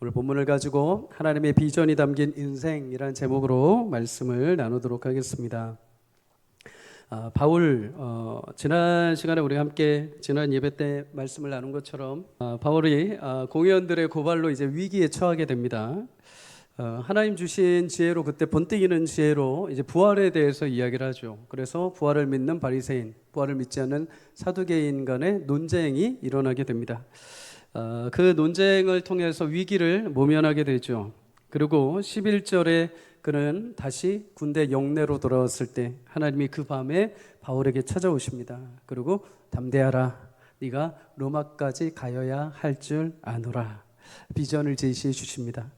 오늘 본문을 가지고 하나님의 비전이 담긴 인생이라는 제목으로 말씀을 나누도록 하겠습니다. 바울, 지난 시간에 우리가 함께 지난 예배 때 말씀을 나눈 것처럼 바울이 공회원들의 고발로 이제 위기에 처하게 됩니다. 하나님 주신 지혜로, 그때 번뜩이는 지혜로 이제 부활에 대해서 이야기를 하죠. 그래서 부활을 믿는 바리새인, 부활을 믿지 않는 사두개인 간의 논쟁이 일어나게 됩니다. 그 논쟁을 통해서 위기를 모면하게 되죠. 그리고 11절에 그는 다시 군대 영내로 돌아왔을 때 하나님이 그 밤에 바울에게 찾아오십니다. 그리고 담대하라, 네가 로마까지 가여야 할 줄 아노라, 비전을 제시해 주십니다.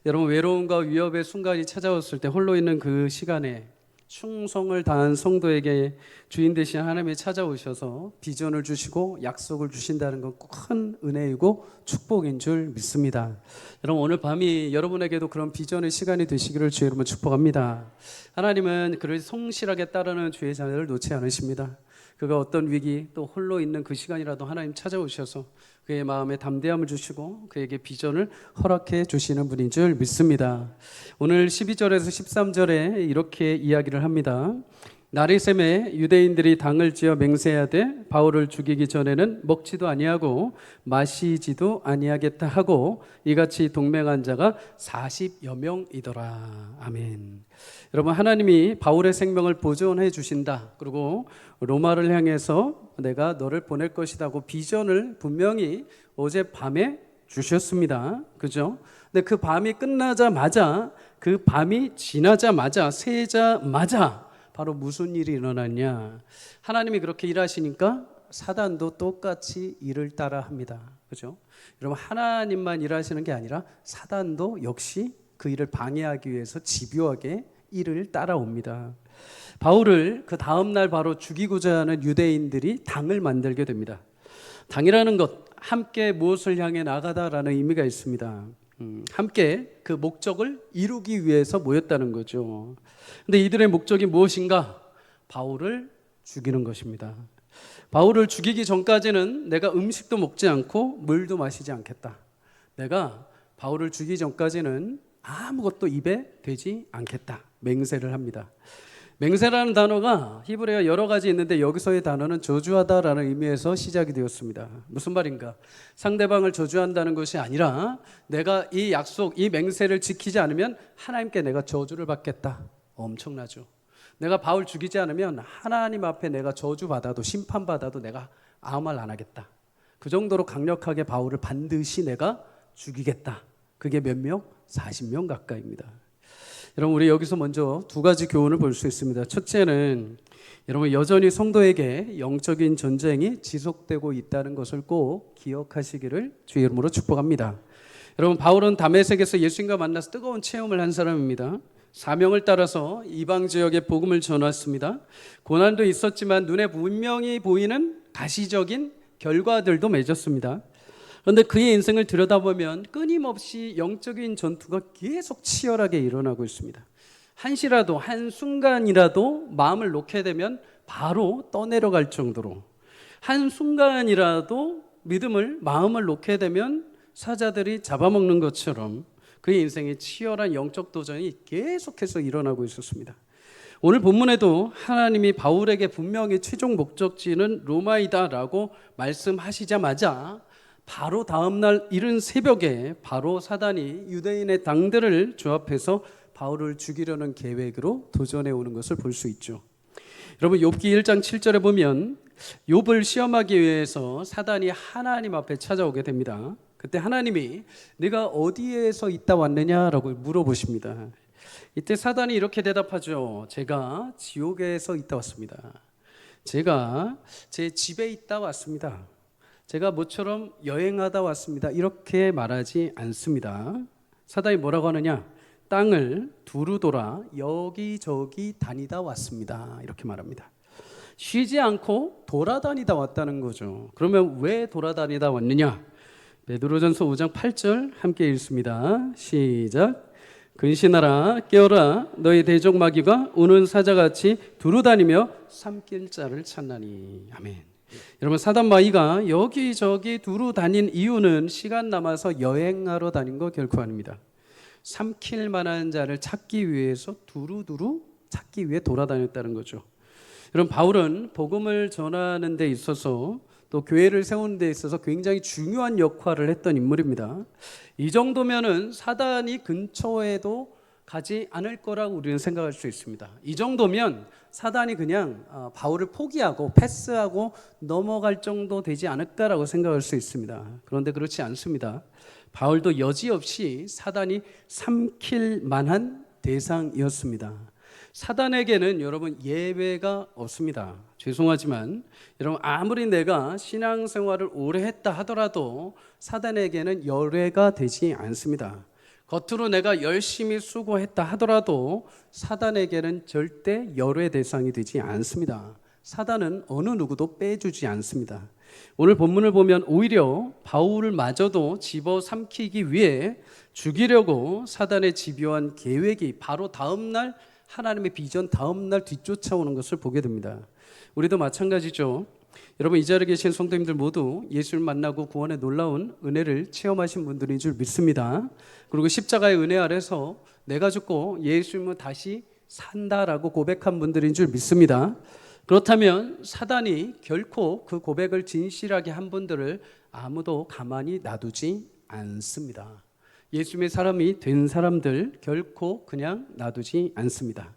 여러분, 외로움과 위협의 순간이 찾아왔을 때 홀로 있는 그 시간에 충성을 다한 성도에게 주인 되신 하나님이 찾아오셔서 비전을 주시고 약속을 주신다는 건 큰 은혜이고 축복인 줄 믿습니다. 여러분, 오늘 밤이 여러분에게도 그런 비전의 시간이 되시기를 주의 이름으로 축복합니다. 하나님은 그를 성실하게 따르는 주의 자녀를 놓지 않으십니다. 그가 어떤 위기, 또 홀로 있는 그 시간이라도 하나님 찾아오셔서 그의 마음에 담대함을 주시고 그에게 비전을 허락해 주시는 분인 줄 믿습니다. 오늘 12절에서 13절에 이렇게 이야기를 합니다. 나리샘에 유대인들이 당을 지어 맹세하되 바울을 죽이기 전에는 먹지도 아니하고 마시지도 아니하겠다 하고 이같이 동맹한 자가 40여 명이더라. 아멘. 여러분, 하나님이 바울의 생명을 보존해 주신다, 그리고 로마를 향해서 내가 너를 보낼 것이라고 비전을 분명히 어젯밤에 주셨습니다. 그죠? 근데 그 밤이 끝나자마자, 그 밤이 지나자마자, 새자마자 바로 무슨 일이 일어났냐? 하나님이 그렇게 일하시니까 사단도 똑같이 일을 따라 합니다. 그죠? 여러분, 하나님만 일하시는 게 아니라 사단도 역시 그 일을 방해하기 위해서 집요하게 일을 따라옵니다. 바울을 그 다음날 바로 죽이고자 하는 유대인들이 당을 만들게 됩니다. 당이라는 것, 함께 무엇을 향해 나가다라는 의미가 있습니다. 함께 그 목적을 이루기 위해서 모였다는 거죠. 근데 이들의 목적이 무엇인가? 바울을 죽이는 것입니다. 바울을 죽이기 전까지는 내가 음식도 먹지 않고 물도 마시지 않겠다. 내가 바울을 죽이기 전까지는 아무것도 입에 되지 않겠다. 맹세를 합니다. 맹세라는 단어가 히브리어 여러 가지 있는데 여기서의 단어는 저주하다라는 의미에서 시작이 되었습니다. 무슨 말인가? 상대방을 저주한다는 것이 아니라 내가 이 약속, 이 맹세를 지키지 않으면 하나님께 내가 저주를 받겠다. 엄청나죠. 내가 바울 죽이지 않으면 하나님 앞에 내가 저주받아도, 심판받아도 내가 아무 말 안 하겠다. 그 정도로 강력하게 바울을 반드시 내가 죽이겠다. 그게 몇 명? 40명 가까이입니다. 여러분, 우리 여기서 먼저 두 가지 교훈을 볼 수 있습니다. 첫째는 여러분, 여전히 성도에게 영적인 전쟁이 지속되고 있다는 것을 꼭 기억하시기를 주의 이름으로 축복합니다. 여러분, 바울은 다메섹에서 예수님과 만나서 뜨거운 체험을 한 사람입니다. 사명을 따라서 이방 지역에 복음을 전했습니다. 고난도 있었지만 눈에 분명히 보이는 가시적인 결과들도 맺었습니다. 그런데 그의 인생을 들여다보면 끊임없이 영적인 전투가 계속 치열하게 일어나고 있습니다. 한시라도, 한순간이라도 마음을 놓게 되면 바로 떠내려갈 정도로, 한순간이라도 믿음을, 마음을 놓게 되면 사자들이 잡아먹는 것처럼 그의 인생에 치열한 영적 도전이 계속해서 일어나고 있었습니다. 오늘 본문에도 하나님이 바울에게 분명히 최종 목적지는 로마이다라고 말씀하시자마자 바로 다음날 이른 새벽에 바로 사단이 유대인의 당들을 조합해서 바울을 죽이려는 계획으로 도전해 오는 것을 볼 수 있죠. 여러분, 욥기 1장 7절에 보면 욥을 시험하기 위해서 사단이 하나님 앞에 찾아오게 됩니다. 그때 하나님이 네가 어디에서 있다 왔느냐라고 물어보십니다. 이때 사단이 이렇게 대답하죠. 제가 지옥에서 있다 왔습니다. 제가 제 집에 있다 왔습니다. 제가 모처럼 여행하다 왔습니다. 이렇게 말하지 않습니다. 사단이 뭐라고 하느냐? 땅을 두루 돌아 여기저기 다니다 왔습니다. 이렇게 말합니다. 쉬지 않고 돌아다니다 왔다는 거죠. 그러면 왜 돌아다니다 왔느냐? 베드로전서 5장 8절 함께 읽습니다. 시작. 근신하라, 깨어라, 너희 대적 마귀가 우는 사자같이 두루 다니며 삼킬 자를 찾나니. 아멘. 여러분, 사단 마귀가 여기저기 두루 다닌 이유는 시간 남아서 여행하러 다닌 거 결코 아닙니다. 삼킬 만한 자를 찾기 위해서 두루두루 찾기 위해 돌아다녔다는 거죠. 여러분, 바울은 복음을 전하는 데 있어서 또 교회를 세우는 데 있어서 굉장히 중요한 역할을 했던 인물입니다. 이 정도면은 사단이 근처에도 가지 않을 거라고 우리는 생각할 수 있습니다. 이 정도면 사단이 그냥 바울을 포기하고 패스하고 넘어갈 정도 되지 않을까라고 생각할 수 있습니다. 그런데 그렇지 않습니다. 바울도 여지없이 사단이 삼킬 만한 대상이었습니다. 사단에게는 여러분 예외가 없습니다. 죄송하지만 여러분, 아무리 내가 신앙생활을 오래 했다 하더라도 사단에게는 열애가 되지 않습니다. 겉으로 내가 열심히 수고했다 하더라도 사단에게는 절대 열애 대상이 되지 않습니다. 사단은 어느 누구도 빼주지 않습니다. 오늘 본문을 보면 오히려 바울을 마저도 집어삼키기 위해 죽이려고 사단의 집요한 계획이 바로 다음날 하나님의 비전 다음날 뒤쫓아오는 것을 보게 됩니다. 우리도 마찬가지죠. 여러분, 이 자리에 계신 성도님들 모두 예수를 만나고 구원의 놀라운 은혜를 체험하신 분들인 줄 믿습니다. 그리고 십자가의 은혜 아래서 내가 죽고 예수님은 다시 산다라고 고백한 분들인 줄 믿습니다. 그렇다면 사단이 결코 그 고백을 진실하게 한 분들을 아무도 가만히 놔두지 않습니다. 예수님의 사람이 된 사람들 결코 그냥 놔두지 않습니다.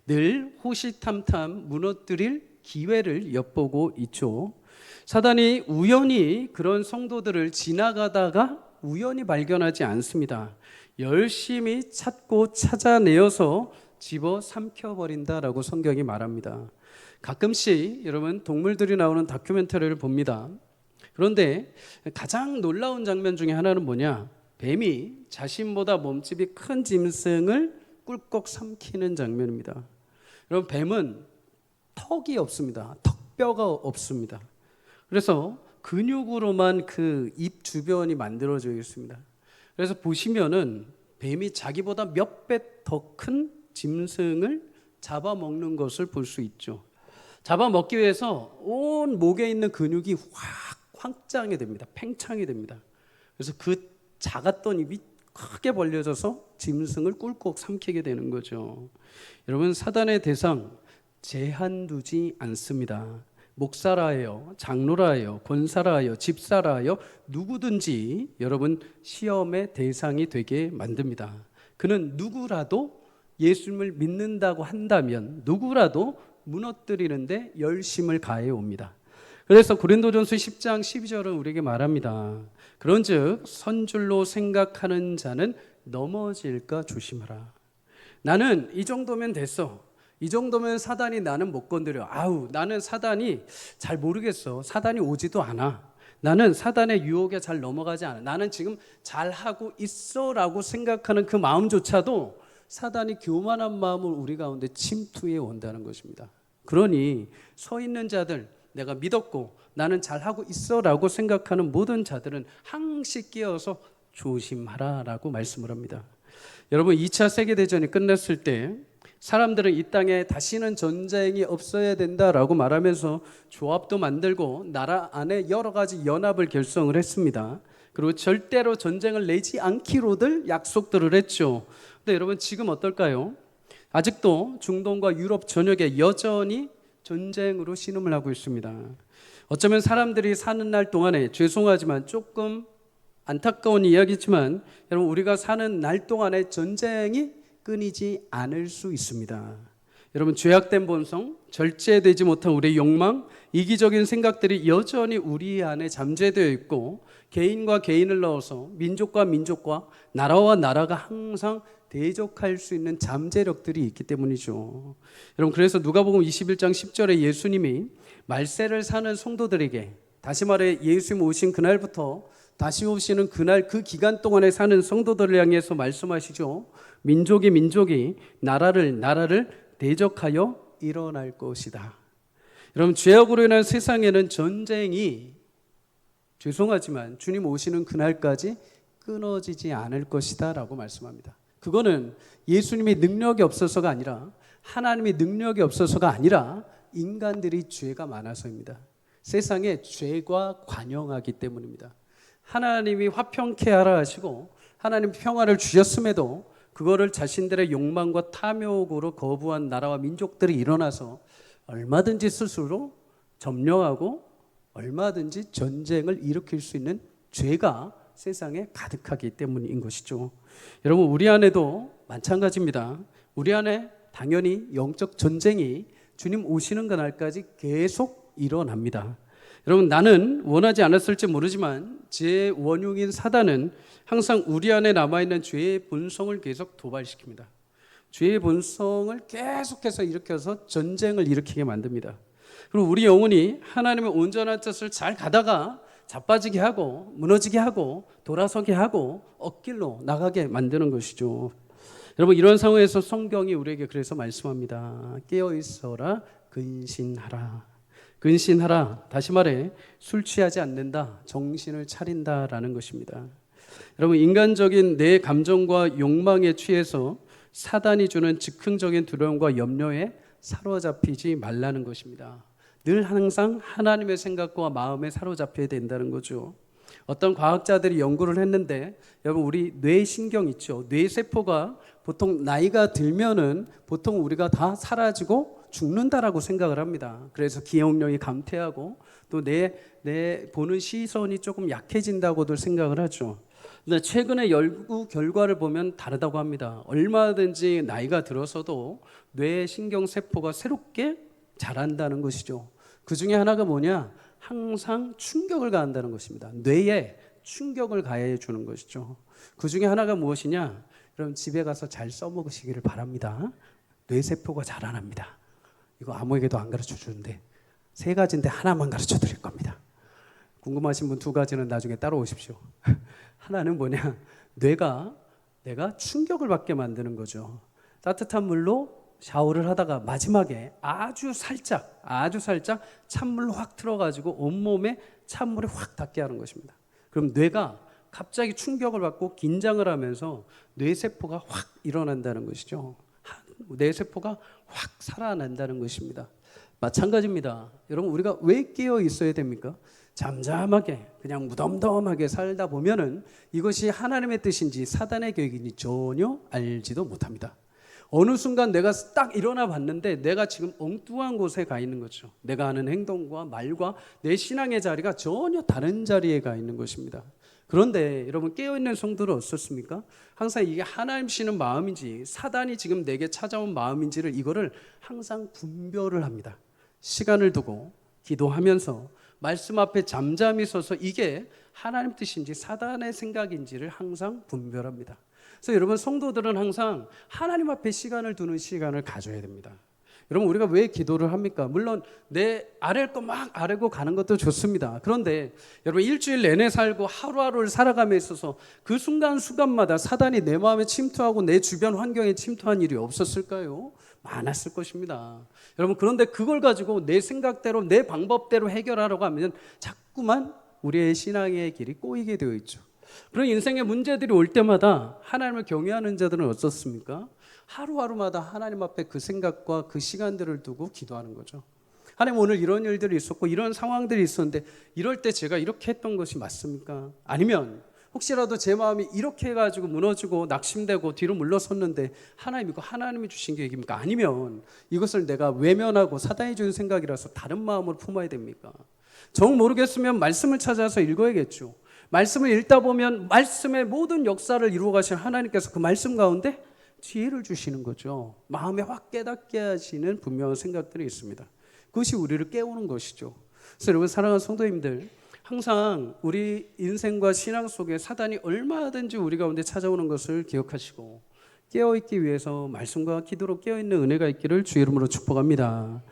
늘 호시탐탐 무너뜨릴 기회를 엿보고 있죠. 사단이 우연히 그런 성도들을 지나가다가 우연히 발견하지 않습니다. 열심히 찾고 찾아내어서 집어 삼켜버린다라고 성경이 말합니다. 가끔씩 여러분, 동물들이 나오는 다큐멘터리를 봅니다. 그런데 가장 놀라운 장면 중에 하나는 뭐냐? 뱀이 자신보다 몸집이 큰 짐승을 꿀꺽 삼키는 장면입니다. 여러분, 뱀은 턱이 없습니다. 턱뼈가 없습니다. 그래서 근육으로만 그 입 주변이 만들어져 있습니다. 그래서 보시면은 뱀이 자기보다 몇 배 더 큰 짐승을 잡아먹는 것을 볼 수 있죠. 잡아먹기 위해서 온 목에 있는 근육이 확 확장이 됩니다. 팽창이 됩니다. 그래서 그 작았던 입이 크게 벌려져서 짐승을 꿀꺽 삼키게 되는 거죠. 여러분, 사단의 대상 제한 두지 않습니다. 목사라 하여, 장로라 하여, 권사라 하여, 집사라 하여 누구든지 여러분 시험의 대상이 되게 만듭니다. 그는 누구라도 예수님을 믿는다고 한다면 누구라도 무너뜨리는데 열심을 가해 옵니다. 그래서 고린도전서 10장 12절은 우리에게 말합니다. 그런즉 선줄로 생각하는 자는 넘어질까 조심하라. 나는 이 정도면 됐어. 이 정도면 사단이 나는 못 건드려. 나는 사단이 잘 모르겠어. 사단이 오지도 않아. 나는 사단의 유혹에 잘 넘어가지 않아. 나는 지금 잘하고 있어라고 생각하는 그 마음조차도 사단이 교만한 마음을 우리 가운데 침투해 온다는 것입니다. 그러니 서 있는 자들, 내가 믿었고 나는 잘하고 있어라고 생각하는 모든 자들은 항시 깨어서 조심하라라고 말씀을 합니다. 여러분, 2차 세계대전이 끝났을 때 사람들은 이 땅에 다시는 전쟁이 없어야 된다라고 말하면서 조합도 만들고 나라 안에 여러 가지 연합을 결성을 했습니다. 그리고 절대로 전쟁을 내지 않기로들 약속들을 했죠. 근데 여러분, 지금 어떨까요? 아직도 중동과 유럽 전역에 여전히 전쟁으로 신음을 하고 있습니다. 어쩌면 사람들이 사는 날 동안에, 죄송하지만 조금 안타까운 이야기지만 여러분, 우리가 사는 날 동안에 전쟁이 끊이지 않을 수 있습니다. 여러분, 죄악된 본성, 절제되지 못한 우리의 욕망, 이기적인 생각들이 여전히 우리 안에 잠재되어 있고 개인과 개인을 넣어서 민족과 민족과 나라와 나라가 항상 대적할 수 있는 잠재력들이 있기 때문이죠. 여러분, 그래서 누가복음 21장 10절에 예수님이 말세를 사는 성도들에게, 다시 말해 예수님 오신 그날부터 다시 오시는 그날 그 기간 동안에 사는 성도들을 향해서 말씀하시죠. 민족이 나라를 대적하여 일어날 것이다. 여러분, 죄악으로 인한 세상에는 전쟁이, 죄송하지만 주님 오시는 그날까지 끊어지지 않을 것이다 라고 말씀합니다. 그거는 예수님이 능력이 없어서가 아니라, 하나님이 능력이 없어서가 아니라 인간들이 죄가 많아서입니다. 세상에 죄가 관영하기 때문입니다. 하나님이 화평케 하라 하시고 하나님 평화를 주셨음에도 그거를 자신들의 욕망과 탐욕으로 거부한 나라와 민족들이 일어나서 얼마든지 스스로 점령하고 얼마든지 전쟁을 일으킬 수 있는 죄가 세상에 가득하기 때문인 것이죠. 여러분, 우리 안에도 마찬가지입니다. 우리 안에 당연히 영적 전쟁이 주님 오시는 그날까지 계속 일어납니다. 여러분, 나는 원하지 않았을지 모르지만 제 원흉인 사단은 항상 우리 안에 남아있는 죄의 본성을 계속 도발시킵니다. 죄의 본성을 계속해서 일으켜서 전쟁을 일으키게 만듭니다. 그리고 우리 영혼이 하나님의 온전한 뜻을 잘 가다가 자빠지게 하고 무너지게 하고 돌아서게 하고 엇길로 나가게 만드는 것이죠. 여러분, 이런 상황에서 성경이 우리에게 그래서 말씀합니다. 깨어 있어라, 근신하라. 근신하라, 다시 말해 술 취하지 않는다, 정신을 차린다라는 것입니다. 여러분, 인간적인 내 감정과 욕망에 취해서 사단이 주는 즉흥적인 두려움과 염려에 사로잡히지 말라는 것입니다. 늘 항상 하나님의 생각과 마음에 사로잡혀야 된다는 거죠. 어떤 과학자들이 연구를 했는데, 여러분, 우리 뇌신경 있죠. 뇌세포가 보통 나이가 들면은 보통 우리가 다 사라지고 죽는다라고 생각을 합니다. 그래서 기억력이 감퇴하고 또 내 보는 시선이 조금 약해진다고들 생각을 하죠. 근데 최근에 연구 결과를 보면 다르다고 합니다. 얼마든지 나이가 들어서도 뇌 신경세포가 새롭게 자란다는 것이죠. 그 중에 하나가 뭐냐? 항상 충격을 가한다는 것입니다. 뇌에 충격을 가해 주는 것이죠. 그 중에 하나가 무엇이냐? 그럼 집에 가서 잘 써먹으시기를 바랍니다. 뇌세포가 자라납니다. 이거 아무에게도 안 가르쳐 주는데 세 가지인데 하나만 가르쳐 드릴 겁니다. 궁금하신 분 두 가지는 나중에 따로 오십시오. 하나는 뭐냐? 내가 충격을 받게 만드는 거죠. 따뜻한 물로 샤워를 하다가 마지막에 아주 살짝 찬물로 확 틀어가지고 온몸에 찬물이 확 닿게 하는 것입니다. 그럼 뇌가 갑자기 충격을 받고 긴장을 하면서 뇌세포가 확 일어난다는 것이죠. 뇌세포가 확 살아난다는 것입니다. 마찬가지입니다. 여러분, 우리가 왜 깨어 있어야 됩니까? 잠잠하게 그냥 무덤덤하게 살다 보면은 이것이 하나님의 뜻인지 사단의 계획인지 전혀 알지도 못합니다. 어느 순간 내가 딱 일어나 봤는데 내가 지금 엉뚱한 곳에 가 있는 거죠. 내가 하는 행동과 말과 내 신앙의 자리가 전혀 다른 자리에 가 있는 것입니다. 그런데 여러분, 깨어있는 성도는 어떻습니까? 항상 이게 하나님이시는 마음인지 사단이 지금 내게 찾아온 마음인지를 이거를 항상 분별을 합니다. 시간을 두고 기도하면서 말씀 앞에 잠잠히 서서 이게 하나님 뜻인지 사단의 생각인지를 항상 분별합니다. 그래서 여러분, 성도들은 항상 하나님 앞에 시간을 두는 시간을 가져야 됩니다. 여러분, 우리가 왜 기도를 합니까? 물론 내 아랠 거 막 아뢰고 가는 것도 좋습니다. 그런데 여러분, 일주일 내내 살고 하루하루를 살아감에 있어서 그 순간순간마다 사단이 내 마음에 침투하고 내 주변 환경에 침투한 일이 없었을까요? 많았을 것입니다. 여러분, 그런데 그걸 가지고 내 생각대로 내 방법대로 해결하려고 하면 자꾸만 우리의 신앙의 길이 꼬이게 되어 있죠. 그런 인생의 문제들이 올 때마다 하나님을 경외하는 자들은 어떻습니까? 하루하루마다 하나님 앞에 그 생각과 그 시간들을 두고 기도하는 거죠. 하나님, 오늘 이런 일들이 있었고 이런 상황들이 있었는데 이럴 때 제가 이렇게 했던 것이 맞습니까? 아니면 혹시라도 제 마음이 이렇게 해가지고 무너지고 낙심되고 뒤로 물러섰는데 하나님, 이거 하나님이 주신 계획입니까? 아니면 이것을 내가 외면하고 사단이 준 생각이라서 다른 마음으로 품어야 됩니까? 정 모르겠으면 말씀을 찾아서 읽어야겠죠. 말씀을 읽다 보면 말씀의 모든 역사를 이루어 가신 하나님께서 그 말씀 가운데 지혜를 주시는 거죠. 마음에 확 깨닫게 하시는 분명한 생각들이 있습니다. 그것이 우리를 깨우는 것이죠. 그래서 여러분, 사랑하는 성도님들, 항상 우리 인생과 신앙 속에 사단이 얼마든지 우리 가운데 찾아오는 것을 기억하시고 깨어있기 위해서 말씀과 기도로 깨어있는 은혜가 있기를 주 이름으로 축복합니다.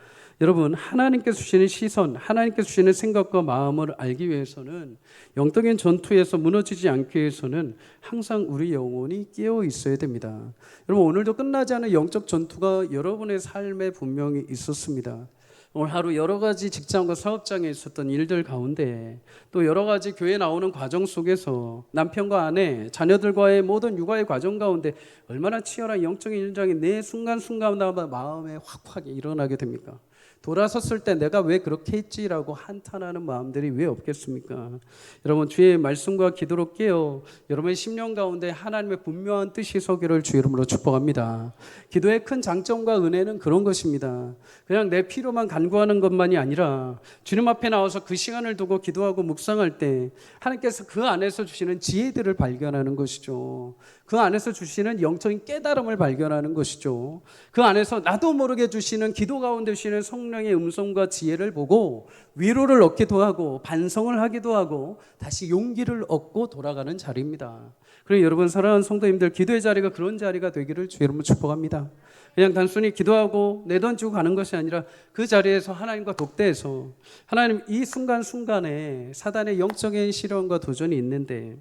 여러분, 하나님께서 주시는 시선, 하나님께서 주시는 생각과 마음을 알기 위해서는, 영적인 전투에서 무너지지 않기 위해서는 항상 우리 영혼이 깨어 있어야 됩니다. 여러분, 오늘도 끝나지 않은 영적 전투가 여러분의 삶에 분명히 있었습니다. 오늘 하루 여러 가지 직장과 사업장에 있었던 일들 가운데, 또 여러 가지 교회 나오는 과정 속에서 남편과 아내, 자녀들과의 모든 육아의 과정 가운데 얼마나 치열한 영적인 일정이 내 순간순간마다 마음에 확확 일어나게 됩니까? 돌아섰을 때 내가 왜 그렇게 했지라고 한탄하는 마음들이 왜 없겠습니까? 여러분 주의 말씀과 기도로 깨어 여러분의 심령 가운데 하나님의 분명한 뜻이 서기를 주 이름으로 축복합니다. 기도의 큰 장점과 은혜는 그런 것입니다. 그냥 내 필요만 간구하는 것만이 아니라 주님 앞에 나와서 그 시간을 두고 기도하고 묵상할 때 하나님께서 그 안에서 주시는 지혜들을 발견하는 것이죠. 그 안에서 주시는 영적인 깨달음을 발견하는 것이죠. 그 안에서 나도 모르게 주시는 기도 가운데 주시는 성령의 음성과 지혜를 보고 위로를 얻기도 하고 반성을 하기도 하고 다시 용기를 얻고 돌아가는 자리입니다. 그래서 여러분 사랑하는 성도님들, 기도의 자리가 그런 자리가 되기를 주 여러분 축복합니다. 그냥 단순히 기도하고 내던지고 가는 것이 아니라 그 자리에서 하나님과 독대해서 하나님, 이 순간순간에 사단의 영적인 시련과 도전이 있는데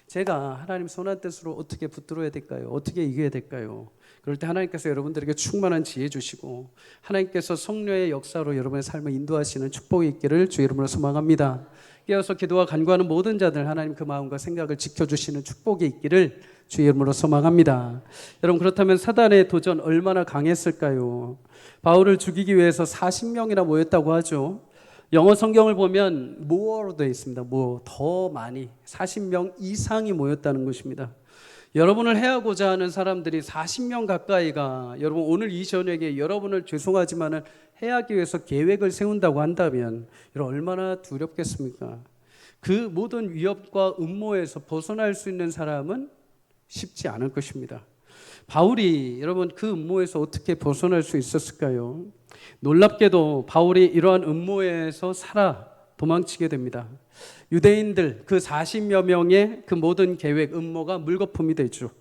제가 하나님 선한 뜻으로 어떻게 붙들어야 될까요? 어떻게 이겨야 될까요? 그럴 때 하나님께서 여러분들에게 충만한 지혜 주시고 하나님께서 성령의 역사로 여러분의 삶을 인도하시는 축복이 있기를 주 이름으로 소망합니다. 깨어서 기도와 간구하는 모든 자들, 하나님 그 마음과 생각을 지켜주시는 축복이 있기를 주 이름으로 소망합니다. 여러분, 그렇다면 사단의 도전 얼마나 강했을까요? 바울을 죽이기 위해서 40명이나 모였다고 하죠. 영어 성경을 보면 more로 되어 있습니다. 더 많이 40명 이상이 모였다는 것입니다. 여러분을 해하고자 하는 사람들이 40명 가까이가 여러분 오늘 이 저녁에 여러분을 죄송하지만 해하기 위해서 계획을 세운다고 한다면 여러분 얼마나 두렵겠습니까? 그 모든 위협과 음모에서 벗어날 수 있는 사람은 쉽지 않을 것입니다. 바울이 여러분 그 음모에서 어떻게 벗어날 수 있었을까요? 놀랍게도 바울이 이러한 음모에서 도망치게 됩니다. 유대인들 그 40여 명의 그 모든 계획, 음모가 물거품이 되죠.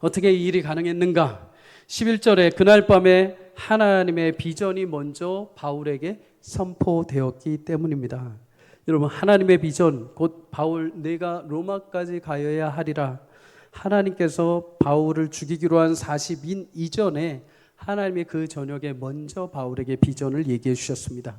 어떻게 이 일이 가능했는가? 11절에 그날 밤에 하나님의 비전이 먼저 바울에게 선포되었기 때문입니다. 여러분, 하나님의 비전, 곧 바울 내가 로마까지 가야 하리라. 하나님께서 바울을 죽이기로 한 40인 이전에 하나님이 그 저녁에 먼저 바울에게 비전을 얘기해 주셨습니다.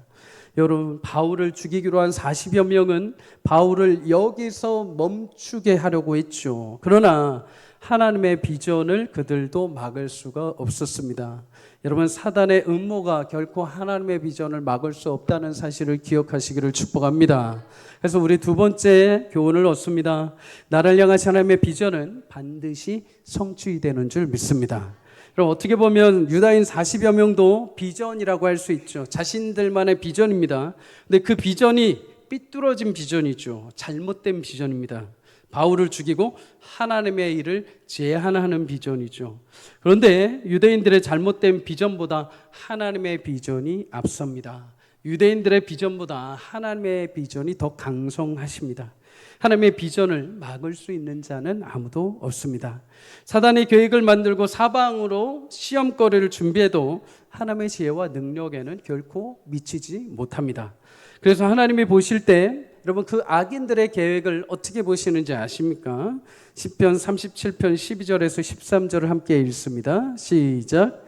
여러분, 바울을 죽이기로 한 40여 명은 바울을 여기서 멈추게 하려고 했죠. 그러나 하나님의 비전을 그들도 막을 수가 없었습니다. 여러분, 사단의 음모가 결코 하나님의 비전을 막을 수 없다는 사실을 기억하시기를 축복합니다. 그래서 우리 두 번째 교훈을 얻습니다. 나를 향하신 하나님의 비전은 반드시 성취되는 줄 믿습니다. 그럼 어떻게 보면 유다인 40여 명도 비전이라고 할 수 있죠. 자신들만의 비전입니다. 근데 그 비전이 삐뚤어진 비전이죠. 잘못된 비전입니다. 바울을 죽이고 하나님의 일을 제한하는 비전이죠. 그런데 유대인들의 잘못된 비전보다 하나님의 비전이 앞섭니다. 유대인들의 비전보다 하나님의 비전이 더 강성하십니다. 하나님의 비전을 막을 수 있는 자는 아무도 없습니다. 사단이 계획을 만들고 사방으로 시험거리를 준비해도 하나님의 지혜와 능력에는 결코 미치지 못합니다. 그래서 하나님이 보실 때 여러분 그 악인들의 계획을 어떻게 보시는지 아십니까? 시편 37편 12절에서 13절을 함께 읽습니다. 시작.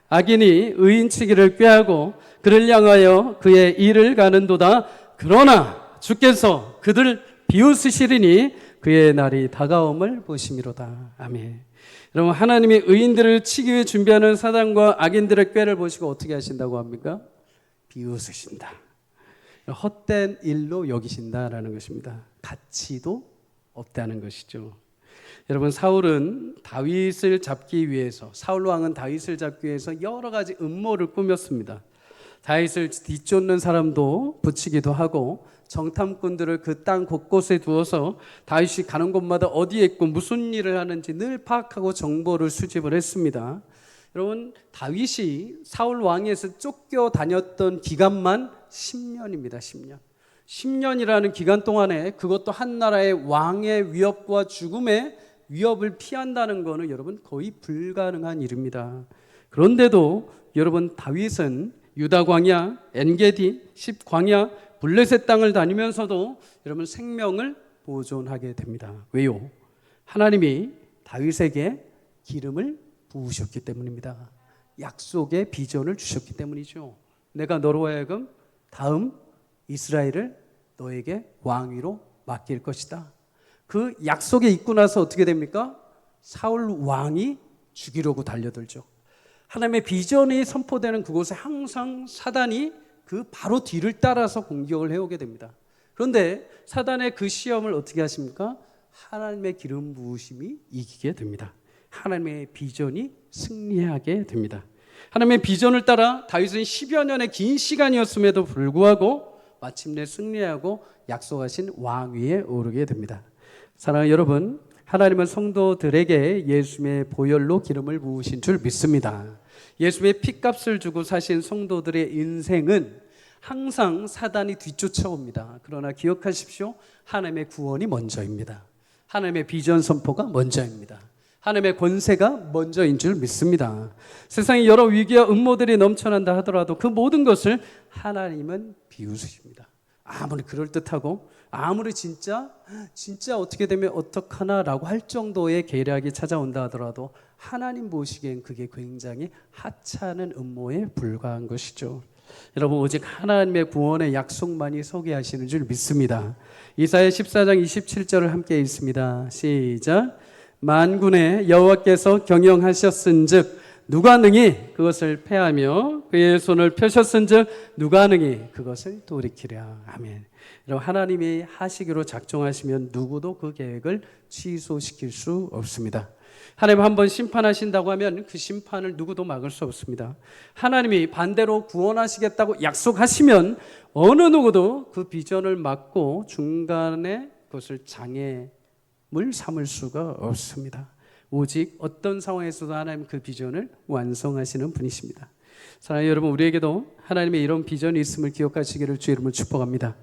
악인이 의인치기를 꾀하고 그를 향하여 그의 일을 가는도다. 그러나 주께서 그들 비웃으시리니 그의 날이 다가옴을 보심이로다. 아멘. 여러분, 하나님이 의인들을 치기 위해 준비하는 사단과 악인들의 꾀를 보시고 어떻게 하신다고 합니까? 비웃으신다. 헛된 일로 여기신다라는 것입니다. 가치도 없다는 것이죠. 여러분, 사울 왕은 다윗을 잡기 위해서 여러 가지 음모를 꾸몄습니다. 다윗을 뒤쫓는 사람도 붙이기도 하고 정탐꾼들을 그 땅 곳곳에 두어서 다윗이 가는 곳마다 어디에 있고 무슨 일을 하는지 늘 파악하고 정보를 수집을 했습니다. 여러분, 다윗이 사울 왕에서 쫓겨다녔던 기간만 10년입니다. 10년. 10년이라는 기간 동안에 그것도 한 나라의 왕의 위협과 죽음의 위협을 피한다는 것은 여러분 거의 불가능한 일입니다. 그런데도 여러분 다윗은 유다 광야, 엔게디, 십 광야, 블레셋 땅을 다니면서도 여러분 생명을 보존하게 됩니다. 왜요? 하나님이 다윗에게 기름을 부으셨기 때문입니다. 약속의 비전을 주셨기 때문이죠. 내가 너로 하여금 다음 이스라엘을 너에게 왕위로 맡길 것이다. 그 약속에 있고 나서 어떻게 됩니까? 사울 왕이 죽이려고 달려들죠. 하나님의 비전이 선포되는 그곳에 항상 사단이 그 바로 뒤를 따라서 공격을 해오게 됩니다. 그런데 사단의 그 시험을 어떻게 하십니까? 하나님의 기름 부으심이 이기게 됩니다. 하나님의 비전이 승리하게 됩니다. 하나님의 비전을 따라 다윗은 10여 년의 긴 시간이었음에도 불구하고 마침내 승리하고 약속하신 왕위에 오르게 됩니다. 사랑하는 여러분, 하나님은 성도들에게 예수님의 보혈로 기름을 부으신 줄 믿습니다. 예수님의 피값을 주고 사신 성도들의 인생은 항상 사단이 뒤쫓아옵니다. 그러나 기억하십시오. 하나님의 구원이 먼저입니다. 하나님의 비전 선포가 먼저입니다. 하나님의 권세가 먼저인 줄 믿습니다. 세상에 여러 위기와 음모들이 넘쳐난다 하더라도 그 모든 것을 하나님은 비우십니다. 아무리 그럴듯하고 아무리 진짜 어떻게 되면 어떡하나라고 할 정도의 계략이 찾아온다 하더라도 하나님 보시기엔 그게 굉장히 하찮은 음모에 불과한 것이죠. 여러분, 오직 하나님의 구원의 약속만이 서게 하시는 줄 믿습니다. 이사야 14장 27절을 함께 읽습니다. 시작. 만군의 여호와께서 경영하셨은즉 누가 능히 그것을 패하며 그의 손을 펴셨은즉 누가 능히 그것을 돌이키랴. 아멘. 여러분, 하나님이 하시기로 작정하시면 누구도 그 계획을 취소시킬 수 없습니다. 하나님 한번 심판하신다고 하면 그 심판을 누구도 막을 수 없습니다. 하나님이 반대로 구원하시겠다고 약속하시면 어느 누구도 그 비전을 막고 중간에 그것을 장애물 삼을 수가 없습니다. 오직 어떤 상황에서도 하나님 그 비전을 완성하시는 분이십니다. 사랑하는 여러분, 우리에게도 하나님의 이런 비전이 있음을 기억하시기를 주의 이름으로 축복합니다.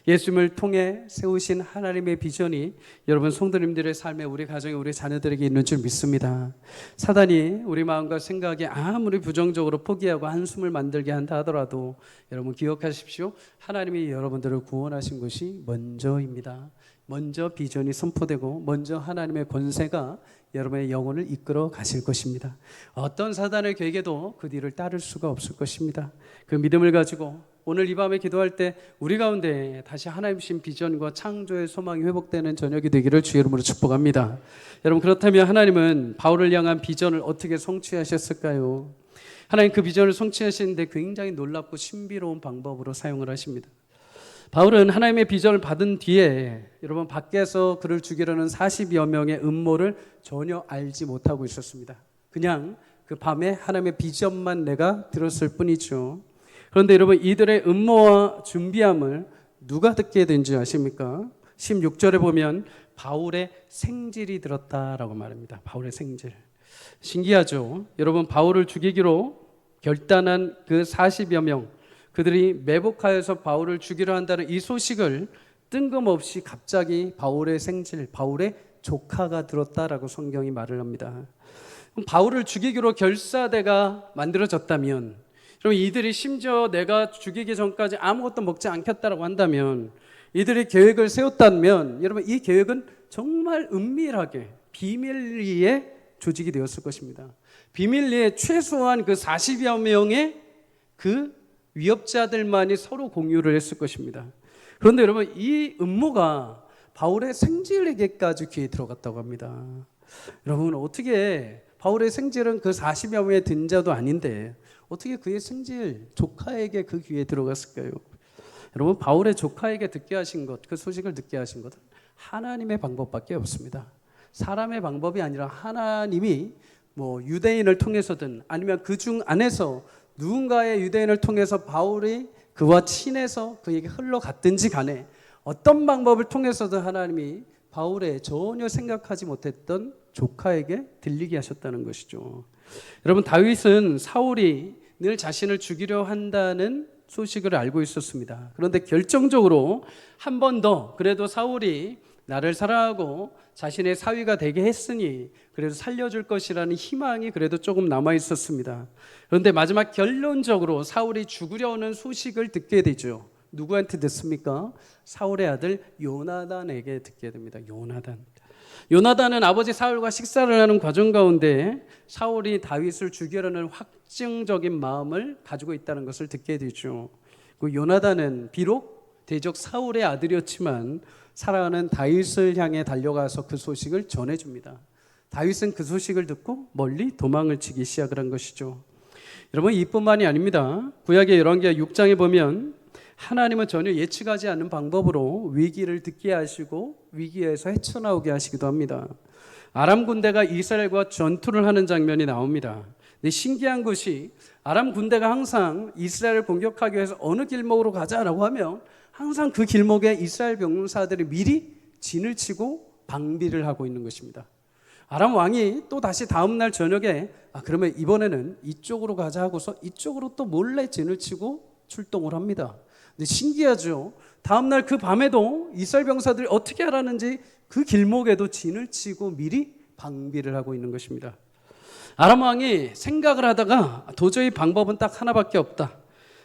예수님을 통해 세우신 하나님의 비전이 여러분 성도님들의 삶에, 우리 가정에, 우리 자녀들에게 있는 줄 믿습니다. 사단이 우리 마음과 생각에 아무리 부정적으로 포기하고 한숨을 만들게 한다 하더라도 여러분 기억하십시오. 하나님이 여러분들을 구원하신 것이 먼저입니다. 먼저 비전이 선포되고 먼저 하나님의 권세가 여러분의 영혼을 이끌어 가실 것입니다. 어떤 사단의 계획에도 그 뒤를 따를 수가 없을 것입니다. 그 믿음을 가지고 오늘 이 밤에 기도할 때 우리 가운데 다시 하나님 주신 비전과 창조의 소망이 회복되는 저녁이 되기를 주의 이름으로 축복합니다. 여러분, 그렇다면 하나님은 바울을 향한 비전을 어떻게 성취하셨을까요? 하나님 그 비전을 성취하시는데 굉장히 놀랍고 신비로운 방법으로 사용을 하십니다. 바울은 하나님의 비전을 받은 뒤에 여러분 밖에서 그를 죽이려는 40여 명의 음모를 전혀 알지 못하고 있었습니다. 그냥 그 밤에 하나님의 비전만 내가 들었을 뿐이죠. 그런데 여러분, 이들의 음모와 준비함을 누가 듣게 된지 아십니까? 16절에 보면 바울의 생질이 들었다라고 말합니다. 바울의 생질. 신기하죠? 여러분, 바울을 죽이기로 결단한 그 40여 명, 그들이 매복하여서 바울을 죽이려 한다는 이 소식을 뜬금없이 갑자기 바울의 생질, 바울의 조카가 들었다라고 성경이 말을 합니다. 그럼 바울을 죽이기로 결사대가 만들어졌다면, 그럼 이들이 심지어 내가 죽이기 전까지 아무것도 먹지 않겠다라고 한다면, 이들이 계획을 세웠다면 여러분 이 계획은 정말 은밀하게 비밀리에 조직이 되었을 것입니다. 비밀리에 최소한 그 40여 명의 그 위협자들만이 서로 공유를 했을 것입니다. 그런데 여러분, 이 음모가 바울의 생질에게까지 귀에 들어갔다고 합니다. 여러분, 어떻게 바울의 생질은 그 40여 명의 등자도 아닌데 어떻게 그의 생질 조카에게 그 귀에 들어갔을까요? 여러분, 바울의 조카에게 듣게 하신 것, 그 소식을 듣게 하신 것은 하나님의 방법밖에 없습니다. 사람의 방법이 아니라 하나님이 유대인을 통해서든 아니면 그 중 안에서 누군가의 유대인을 통해서 바울이 그와 친해서 그에게 흘러갔든지 간에 어떤 방법을 통해서든 하나님이 바울의 전혀 생각하지 못했던 조카에게 들리게 하셨다는 것이죠. 여러분, 다윗은 사울이 늘 자신을 죽이려 한다는 소식을 알고 있었습니다. 그런데 결정적으로 한 번 더 그래도 사울이 나를 사랑하고 자신의 사위가 되게 했으니 그래도 살려줄 것이라는 희망이 그래도 조금 남아 있었습니다. 그런데 마지막 결론적으로 사울이 죽으려 오는 소식을 듣게 되죠. 누구한테 듣습니까? 사울의 아들 요나단에게 듣게 됩니다. 요나단은 아버지 사울과 식사를 하는 과정 가운데 사울이 다윗을 죽이려는 확증적인 마음을 가지고 있다는 것을 듣게 되죠. 그 요나단은 비록 대적 사울의 아들이었지만 사랑하는 다윗을 향해 달려가서 그 소식을 전해줍니다. 다윗은 그 소식을 듣고 멀리 도망을 치기 시작을 한 것이죠. 여러분 이뿐만이 아닙니다. 구약의 열왕기하 6장에 보면 하나님은 전혀 예측하지 않는 방법으로 위기를 듣게 하시고 위기에서 헤쳐나오게 하시기도 합니다. 아람 군대가 이스라엘과 전투를 하는 장면이 나옵니다. 근데 신기한 것이 아람 군대가 항상 이스라엘을 공격하기 위해서 어느 길목으로 가자라고 하면 항상 그 길목에 이스라엘 병사들이 미리 진을 치고 방비를 하고 있는 것입니다. 아람 왕이 또 다시 다음날 저녁에 그러면 이번에는 이쪽으로 가자 하고서 이쪽으로 또 몰래 진을 치고 출동을 합니다. 근데 신기하죠. 다음날 그 밤에도 이스라엘 병사들이 어떻게 하라는지 그 길목에도 진을 치고 미리 방비를 하고 있는 것입니다. 아람 왕이 생각을 하다가 도저히 방법은 딱 하나밖에 없다.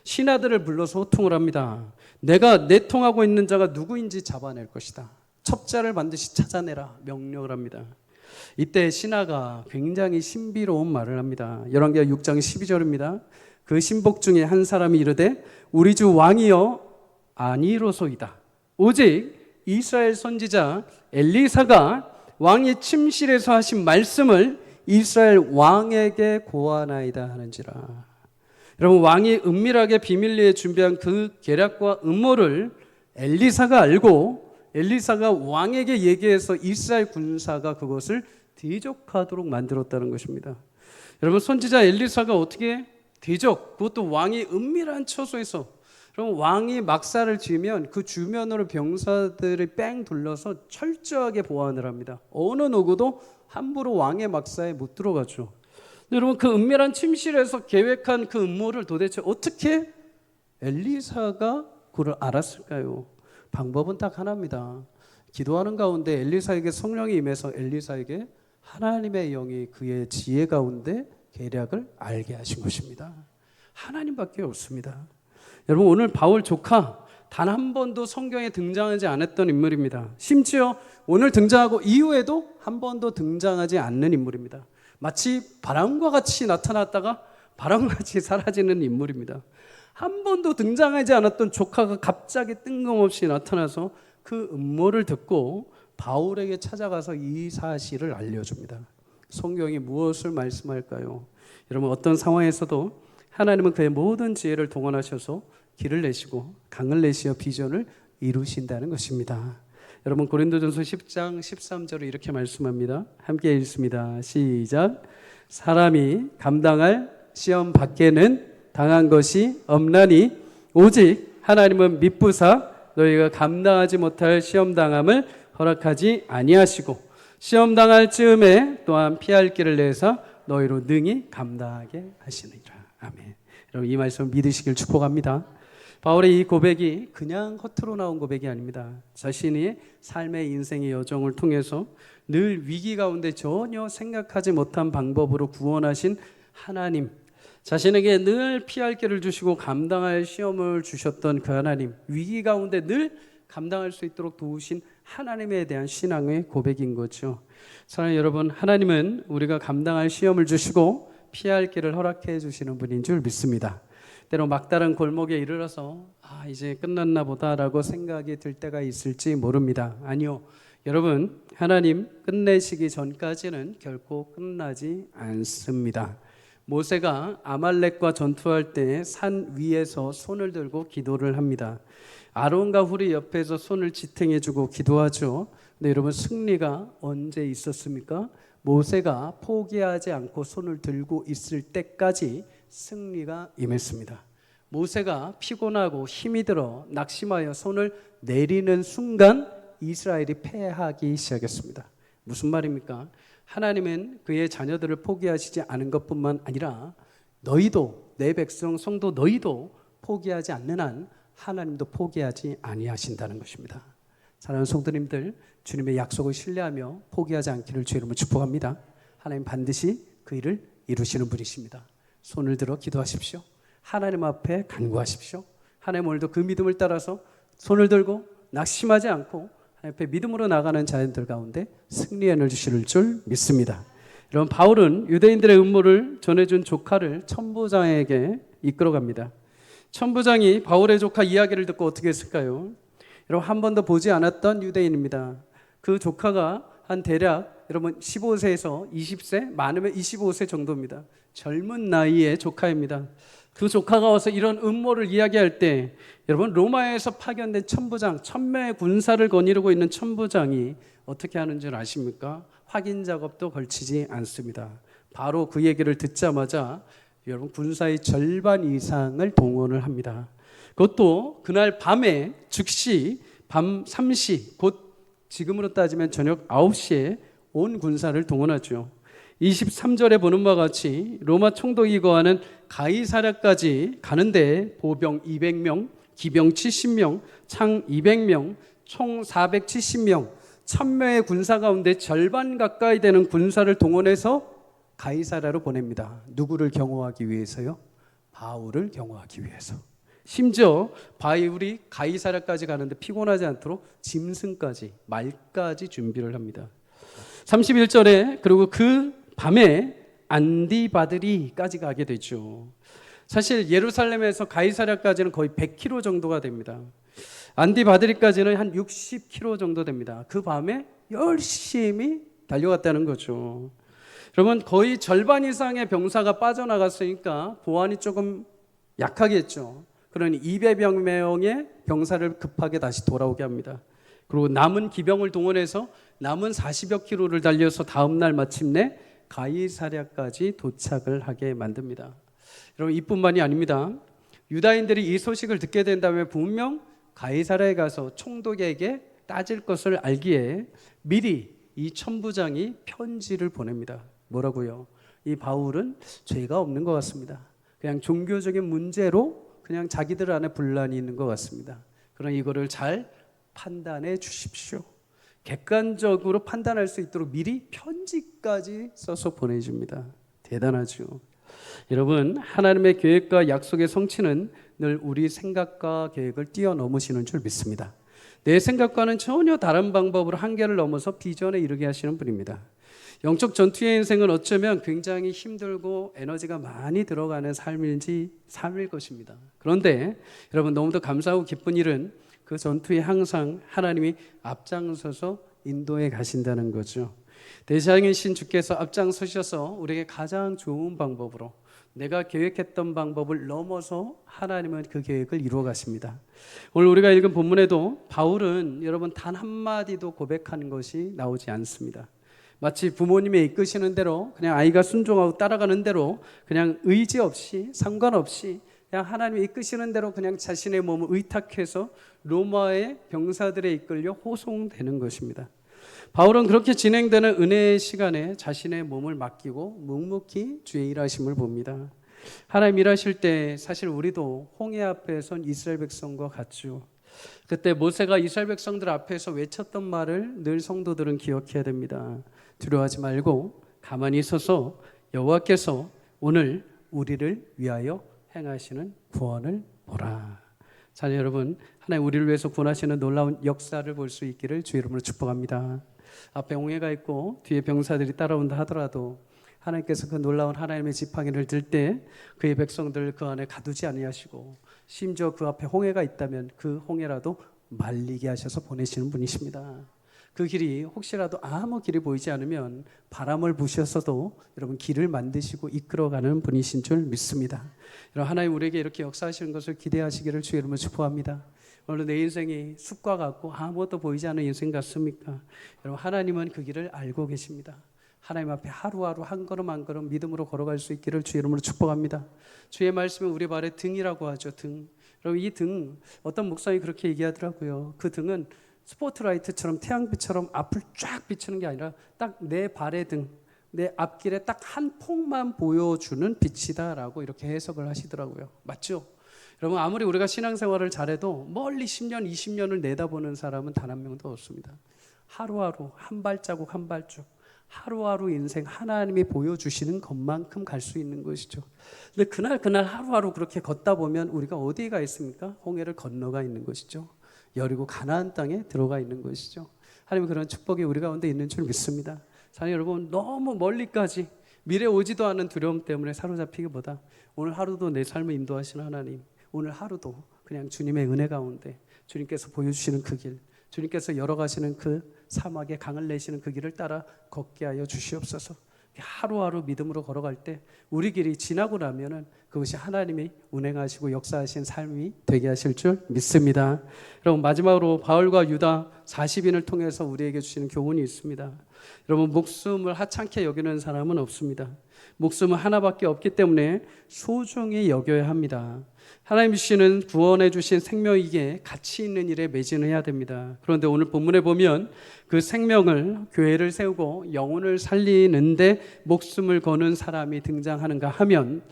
신하들을 불러서 호통을 합니다. 내가 내통하고 있는 자가 누구인지 잡아낼 것이다. 첩자를 반드시 찾아내라 명령을 합니다. 이때 신하가 굉장히 신비로운 말을 합니다. 열왕기하 6장 12절입니다. 그 신복 중에 한 사람이 이르되 우리 주 왕이여 아니로소이다. 오직 이스라엘 선지자 엘리사가 왕의 침실에서 하신 말씀을 이스라엘 왕에게 고하나이다 하는지라. 여러분 왕이 은밀하게 비밀리에 준비한 그 계략과 음모를 엘리사가 알고 엘리사가 왕에게 얘기해서 이스라엘 군사가 그것을 대적하도록 만들었다는 것입니다. 여러분 선지자 엘리사가 어떻게 대적, 그것도 왕이 은밀한 처소에서, 그럼 왕이 막사를 지으면 그 주변으로 병사들이 뺑 둘러서 철저하게 보안을 합니다. 어느 누구도 함부로 왕의 막사에 못 들어가죠. 여러분 그 은밀한 침실에서 계획한 그 음모를 도대체 어떻게 엘리사가 그걸 알았을까요? 방법은 딱 하나입니다. 기도하는 가운데 엘리사에게 성령이 임해서 엘리사에게 하나님의 영이 그의 지혜 가운데 계략을 알게 하신 것입니다. 하나님밖에 없습니다. 여러분 오늘 바울 조카 단 한 번도 성경에 등장하지 않았던 인물입니다. 심지어 오늘 등장하고 이후에도 한 번도 등장하지 않는 인물입니다. 마치 바람과 같이 나타났다가 바람과 같이 사라지는 인물입니다. 한 번도 등장하지 않았던 조카가 갑자기 뜬금없이 나타나서 그 음모를 듣고 바울에게 찾아가서 이 사실을 알려줍니다. 성경이 무엇을 말씀할까요? 여러분 어떤 상황에서도 하나님은 그의 모든 지혜를 동원하셔서 길을 내시고 강을 내시어 비전을 이루신다는 것입니다. 여러분 고린도전서 10장 13절을 이렇게 말씀합니다. 함께 읽습니다. 시작. 사람이 감당할 시험 밖에는 당한 것이 없나니 오직 하나님은 미쁘사 너희가 감당하지 못할 시험 당함을 허락하지 아니하시고 시험 당할 즈음에 또한 피할 길을 내사 너희로 능히 감당하게 하시느니라. 아멘. 여러분 이 말씀 믿으시길 축복합니다. 바울의 이 고백이 그냥 겉으로 나온 고백이 아닙니다. 자신의 삶의 인생의 여정을 통해서 늘 위기 가운데 전혀 생각하지 못한 방법으로 구원하신 하나님, 자신에게 늘 피할 길을 주시고 감당할 시험을 주셨던 그 하나님, 위기 가운데 늘 감당할 수 있도록 도우신 하나님에 대한 신앙의 고백인 거죠. 사랑하는 여러분, 하나님은 우리가 감당할 시험을 주시고 피할 길을 허락해 주시는 분인 줄 믿습니다. 때로 막다른 골목에 이르러서 이제 끝났나 보다라고 생각이 들 때가 있을지 모릅니다. 아니요. 여러분, 하나님 끝내시기 전까지는 결코 끝나지 않습니다. 모세가 아말렉과 전투할 때 산 위에서 손을 들고 기도를 합니다. 아론과 훌이 옆에서 손을 지탱해주고 기도하죠. 근데 여러분 승리가 언제 있었습니까? 모세가 포기하지 않고 손을 들고 있을 때까지 승리가 임했습니다. 모세가 피곤하고 힘이 들어 낙심하여 손을 내리는 순간 이스라엘이 패하기 시작했습니다. 무슨 말입니까? 하나님은 그의 자녀들을 포기하시지 않은 것뿐만 아니라 너희도, 내 백성 성도 너희도 포기하지 않는 한 하나님도 포기하지 아니하신다는 것입니다. 사랑하는 성도님들, 주님의 약속을 신뢰하며 포기하지 않기를 주의 이름으로 축복합니다. 하나님 반드시 그 일을 이루시는 분이십니다. 손을 들어 기도하십시오. 하나님 앞에 간구하십시오. 하나님 오늘도 그 믿음을 따라서 손을 들고 낙심하지 않고 하나님 앞에 믿음으로 나가는 자연들 가운데 승리의 은혜를 주실 줄 믿습니다. 여러분 바울은 유대인들의 음모를 전해준 조카를 천부장에게 이끌어갑니다. 천부장이 바울의 조카 이야기를 듣고 어떻게 했을까요? 여러분 한 번도 보지 않았던 유대인입니다. 그 조카가 한 대략 여러분 15세에서 20세, 많으면 25세 정도입니다. 젊은 나이의 조카입니다. 그 조카가 와서 이런 음모를 이야기할 때 여러분 로마에서 파견된 천부장, 1000명의 군사를 거느리고 있는 천부장이 어떻게 하는 줄 아십니까? 확인 작업도 걸치지 않습니다. 바로 그 얘기를 듣자마자 여러분 군사의 절반 이상을 동원을 합니다. 그것도 그날 밤에 즉시 밤 3시 곧 지금으로 따지면 저녁 9시에 온 군사를 동원하죠. 23절에 보는 바와 같이 로마 총독이 거하는 가이사랴까지 가는데 보병 200명, 기병 70명, 창 200명, 총 470명, 1000명의 군사 가운데 절반 가까이 되는 군사를 동원해서 가이사랴로 보냅니다. 누구를 경호하기 위해서요? 바울을 경호하기 위해서. 심지어 바울이 가이사랴까지 가는데 피곤하지 않도록 짐승까지, 말까지 준비를 합니다. 31절에 그리고 그 밤에 안디바드리까지 가게 되죠. 사실 예루살렘에서 가이사랴까지는 거의 100km 정도가 됩니다. 안디바드리까지는 한 60km 정도 됩니다. 그 밤에 열심히 달려갔다는 거죠. 여러분 거의 절반 이상의 병사가 빠져나갔으니까 보안이 조금 약하겠죠. 그러니 200명의 병사를 급하게 다시 돌아오게 합니다. 그리고 남은 기병을 동원해서 남은 40여 킬로를 달려서 다음 날 마침내 가이사랴까지 도착을 하게 만듭니다. 여러분 이뿐만이 아닙니다. 유다인들이 이 소식을 듣게 된다면 분명 가이사랴에 가서 총독에게 따질 것을 알기에 미리 이 천부장이 편지를 보냅니다. 뭐라고요? 이 바울은 죄가 없는 것 같습니다. 그냥 종교적인 문제로 그냥 자기들 안에 분란이 있는 것 같습니다. 그러나 이거를 잘 판단해 주십시오. 객관적으로 판단할 수 있도록 미리 편지까지 써서 보내줍니다. 대단하죠. 여러분 하나님의 계획과 약속의 성취는 늘 우리 생각과 계획을 뛰어넘으시는 줄 믿습니다. 내 생각과는 전혀 다른 방법으로 한계를 넘어서 비전에 이르게 하시는 분입니다. 영적 전투의 인생은 어쩌면 굉장히 힘들고 에너지가 많이 들어가는 삶일 것입니다. 그런데 여러분 너무도 감사하고 기쁜 일은 그 전투에 항상 하나님이 앞장서서 인도해 가신다는 거죠. 대장이신 주께서 앞장서셔서 우리에게 가장 좋은 방법으로 내가 계획했던 방법을 넘어서 하나님은 그 계획을 이루어 가십니다. 오늘 우리가 읽은 본문에도 바울은 여러분 단 한마디도 고백하는 것이 나오지 않습니다. 마치 부모님이 이끄시는 대로 그냥 아이가 순종하고 따라가는 대로 그냥 의지 없이 상관없이 그냥 하나님이 이끄시는 대로 그냥 자신의 몸을 의탁해서 로마의 병사들에 이끌려 호송되는 것입니다. 바울은 그렇게 진행되는 은혜의 시간에 자신의 몸을 맡기고 묵묵히 주의 일하심을 봅니다. 하나님 일하실 때 사실 우리도 홍해 앞에 선 이스라엘 백성과 같죠. 그때 모세가 이스라엘 백성들 앞에서 외쳤던 말을 늘 성도들은 기억해야 됩니다. 두려워하지 말고 가만히 있어서 여호와께서 오늘 우리를 위하여 행하시는 구원을 보라. 자녀 여러분, 하나님 우리를 위해서 구원하시는 놀라운 역사를 볼 수 있기를 주의 이름으로 축복합니다. 앞에 홍해가 있고 뒤에 병사들이 따라온다 하더라도 하나님께서 그 놀라운 하나님의 지팡이를 들 때 그의 백성들을 그 안에 가두지 아니하시고 심지어 그 앞에 홍해가 있다면 그 홍해라도 말리게 하셔서 보내시는 분이십니다. 그 길이 혹시라도 아무 길이 보이지 않으면 바람을 부셔서도 여러분 길을 만드시고 이끌어가는 분이신 줄 믿습니다. 여러분 하나님 우리에게 이렇게 역사하시는 것을 기대하시기를 주의 이름으로 축복합니다. 오늘 내 인생이 숲과 같고 아무것도 보이지 않는 인생 같습니까? 여러분 하나님은 그 길을 알고 계십니다. 하나님 앞에 하루하루 한 걸음 한 걸음 믿음으로 걸어갈 수 있기를 주의 이름으로 축복합니다. 주의 말씀은 우리 발의 등이라고 하죠. 등. 여러분 이 등 어떤 목사님이 그렇게 얘기하더라고요. 그 등은 스포트라이트처럼 태양빛처럼 앞을 쫙 비추는 게 아니라 딱 내 발의 등, 내 앞길에 딱 한 폭만 보여주는 빛이다라고 이렇게 해석을 하시더라고요. 맞죠? 여러분 아무리 우리가 신앙생활을 잘해도 멀리 10년, 20년을 내다보는 사람은 단 한 명도 없습니다. 하루하루 한 발자국 한 발자국 하루하루 인생 하나님이 보여주시는 것만큼 갈 수 있는 것이죠. 근데 그날 하루하루 그렇게 걷다 보면 우리가 어디에 가 있습니까? 홍해를 건너가 있는 것이죠. 여리고 가나안 땅에 들어가 있는 것이죠. 하나님 그런 축복이 우리 가운데 있는 줄 믿습니다. 사랑하는 여러분 너무 멀리까지 미래 오지도 않은 두려움 때문에 사로잡히기보다 오늘 하루도 내 삶을 인도하시는 하나님, 오늘 하루도 그냥 주님의 은혜 가운데 주님께서 보여주시는 그 길, 주님께서 열어가시는 그 사막에 강을 내시는 그 길을 따라 걷게 하여 주시옵소서. 하루하루 믿음으로 걸어갈 때 우리 길이 지나고 나면은 그것이 하나님이 운행하시고 역사하신 삶이 되게 하실 줄 믿습니다. 여러분, 마지막으로 바울과 유다 40인을 통해서 우리에게 주시는 교훈이 있습니다. 여러분, 목숨을 하찮게 여기는 사람은 없습니다. 목숨은 하나밖에 없기 때문에 소중히 여겨야 합니다. 하나님 주시는 구원해 주신 생명이기에 가치 있는 일에 매진해야 됩니다. 그런데 오늘 본문에 보면 그 생명을, 교회를 세우고 영혼을 살리는데 목숨을 거는 사람이 등장하는가 하면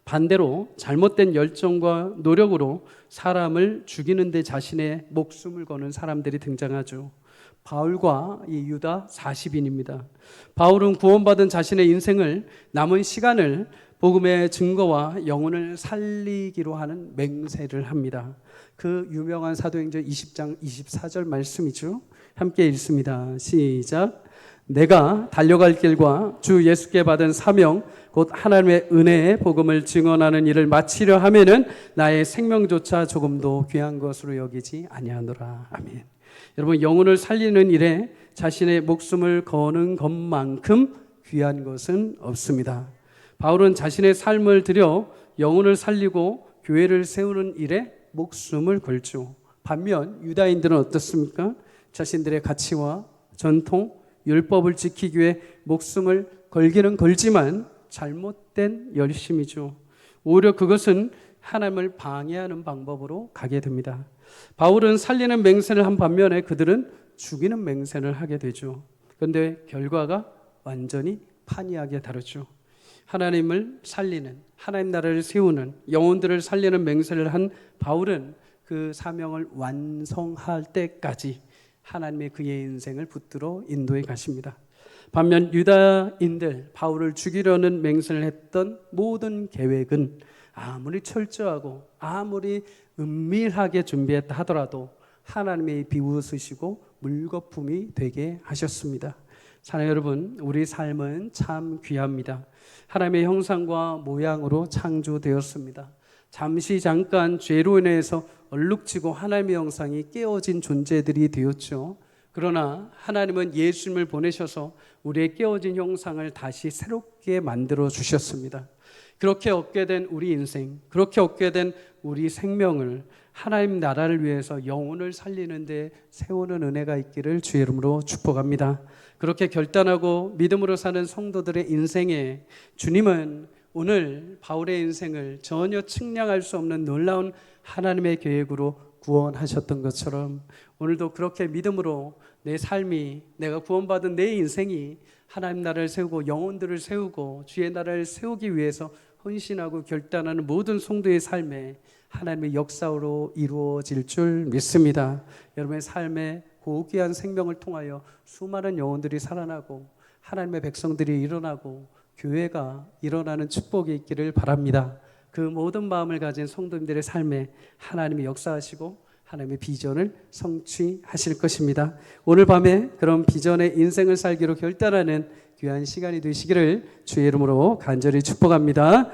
반대로 잘못된 열정과 노력으로 사람을 죽이는 데 자신의 목숨을 거는 사람들이 등장하죠. 바울과 이 유다 40인입니다. 바울은 구원받은 자신의 인생을, 남은 시간을 복음의 증거와 영혼을 살리기로 하는 맹세를 합니다. 그 유명한 사도행전 20장 24절 말씀이죠. 함께 읽습니다. 시작. 내가 달려갈 길과 주 예수께 받은 사명 곧 하나님의 은혜의 복음을 증언하는 일을 마치려 하면은 나의 생명조차 조금도 귀한 것으로 여기지 아니하노라. 아멘. 여러분, 영혼을 살리는 일에 자신의 목숨을 거는 것만큼 귀한 것은 없습니다. 바울은 자신의 삶을 들여 영혼을 살리고 교회를 세우는 일에 목숨을 걸죠. 반면 유다인들은 어떻습니까? 자신들의 가치와 전통, 율법을 지키기 위해 목숨을 걸기는 걸지만 잘못된 열심이죠. 오히려 그것은 하나님을 방해하는 방법으로 가게 됩니다. 바울은 살리는 맹세를 한 반면에 그들은 죽이는 맹세를 하게 되죠. 그런데 결과가 완전히 판이하게 다르죠. 하나님을 살리는, 하나님 나라를 세우는, 영혼들을 살리는 맹세를 한 바울은 그 사명을 완성할 때까지 하나님의 그의 인생을 붙들어 인도해 가십니다. 반면 유다인들, 바울을 죽이려는 맹세를 했던 모든 계획은 아무리 철저하고 아무리 은밀하게 준비했다 하더라도 하나님의 비웃으시고 물거품이 되게 하셨습니다. 사랑하는 여러분, 우리 삶은 참 귀합니다. 하나님의 형상과 모양으로 창조되었습니다. 잠깐 죄로 인해서 얼룩지고 하나님의 형상이 깨어진 존재들이 되었죠. 그러나 하나님은 예수님을 보내셔서 우리의 깨어진 형상을 다시 새롭게 만들어 주셨습니다. 그렇게 얻게 된 우리 인생, 그렇게 얻게 된 우리 생명을 하나님 나라를 위해서 영혼을 살리는 데 세우는 은혜가 있기를 주의 이름으로 축복합니다. 그렇게 결단하고 믿음으로 사는 성도들의 인생에 주님은 오늘 바울의 인생을 전혀 측량할 수 없는 놀라운 하나님의 계획으로 구원하셨던 것처럼 오늘도 그렇게 믿음으로 내 삶이, 내가 구원받은 내 인생이 하나님 나라를 세우고 영혼들을 세우고 주의 나라를 세우기 위해서 헌신하고 결단하는 모든 성도의 삶에 하나님의 역사로 이루어질 줄 믿습니다. 여러분의 삶에 고귀한 생명을 통하여 수많은 영혼들이 살아나고 하나님의 백성들이 일어나고 교회가 일어나는 축복이 있기를 바랍니다. 그 모든 마음을 가진 성도님들의 삶에 하나님이 역사하시고 하나님의 비전을 성취하실 것입니다. 오늘 밤에 그런 비전의 인생을 살기로 결단하는 귀한 시간이 되시기를 주의 이름으로 간절히 축복합니다.